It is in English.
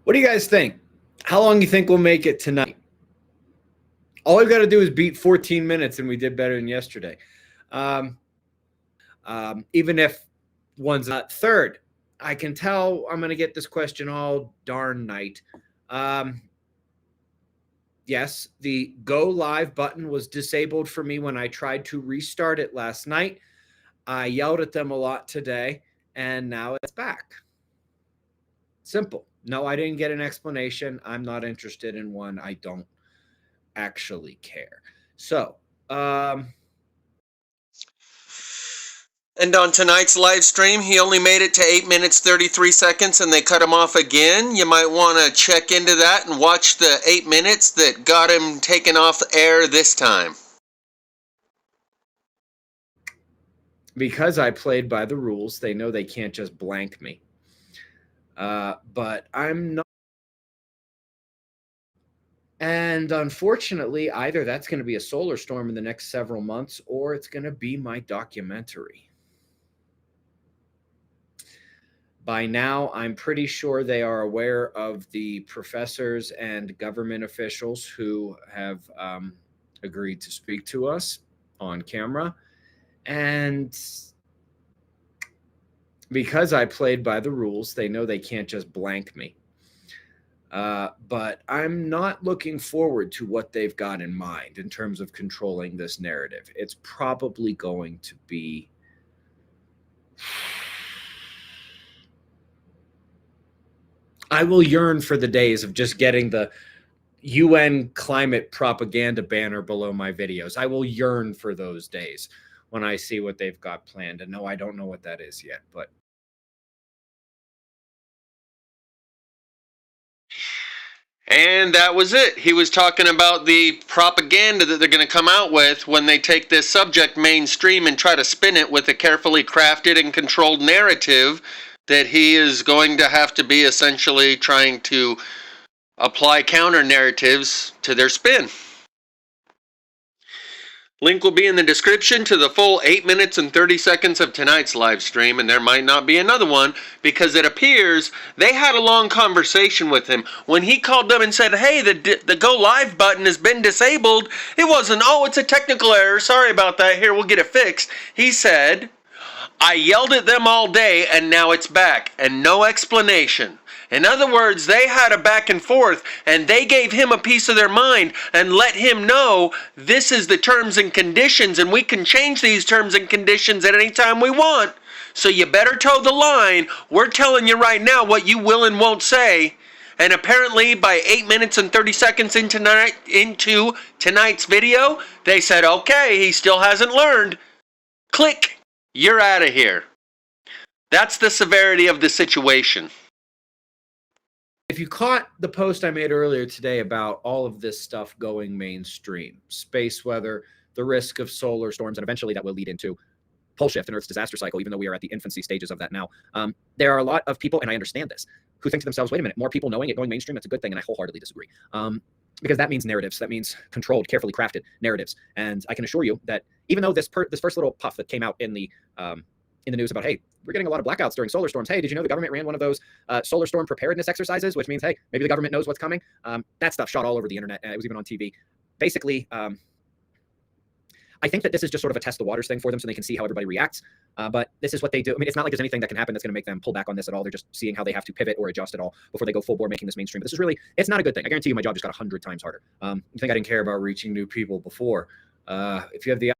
What do you guys think? How long do you think we'll make it tonight? All we've got to do is beat 14 minutes, and we did better than yesterday. Um, even if one's not third, I can tell I'm going to get this question all darn night. Yes, the go live button was disabled for me when I tried to restart it last night. I yelled at them a lot today, and now it's back. Simple. No, I didn't get an explanation. I'm not interested in one. I don't actually care. So, And on tonight's live stream, he only made it to 8 minutes 33 seconds and they cut him off again. You might want to check into that and watch the 8 minutes that got him taken off the air this time. because I played by the rules, they know they can't just blank me. But I'm not. And unfortunately, either that's going to be a solar storm in the next several months, or it's going to be my documentary. By now, I'm pretty sure they are aware of the professors and government officials who have agreed to speak to us on camera. And because I played by the rules, they know they can't just blank me. But I'm not looking forward to what they've got in mind in terms of controlling this narrative. It's probably going to be I will yearn for the days of just getting the UN climate propaganda banner below my videos. I will yearn for those days when I see what they've got planned. And no, I don't know what that is yet, but And that was it. He was talking about the propaganda that they're going to come out with when they take this subject mainstream and try to spin it with a carefully crafted and controlled narrative that he is going to have to be essentially trying to apply counter narratives to their spin. Link will be in the description to the full 8 minutes and 30 seconds of tonight's live stream, and there might not be another one because it appears they had a long conversation with him. When he called them and said, hey, the go live button has been disabled, it wasn't, oh, it's a technical error, sorry about that, here, we'll get it fixed. He said, I yelled at them all day and now it's back, and no explanation. In other words, they had a back and forth, and they gave him a piece of their mind and let him know this is the terms and conditions, and we can change these terms and conditions at any time we want. So you better toe the line. We're telling you right now what you will and won't say. And apparently by 8 minutes and 30 seconds into tonight's video, they said, okay, he still hasn't learned. Click. You're out of here. That's the severity of the situation. if you caught the post I made earlier today about all of this stuff going mainstream, space weather, the risk of solar storms, and eventually that will lead into pole shift and Earth's disaster cycle, even though we are at the infancy stages of that now. There are a lot of people, and I understand this, who think to themselves, wait a minute, more people knowing it going mainstream, that's a good thing, and I wholeheartedly disagree. Because that means narratives. That means controlled, carefully crafted narratives. And I can assure you that even though this first little puff that came out in the news about, hey, we're getting a lot of blackouts during solar storms. Hey, did you know the government ran one of those solar storm preparedness exercises, which means, hey, maybe the government knows what's coming. That stuff shot all over the internet. It was even on TV. Basically, I think that this is just sort of a test the waters thing for them so they can see how everybody reacts. But this is what they do. I mean, it's not like there's anything that can happen that's going to make them pull back on this at all. They're just seeing how they have to pivot or adjust at all before they go full bore making this mainstream. But this is really, it's not a good thing. I guarantee you my job just got 100 times harder. You think I didn't care about reaching new people before. If you have the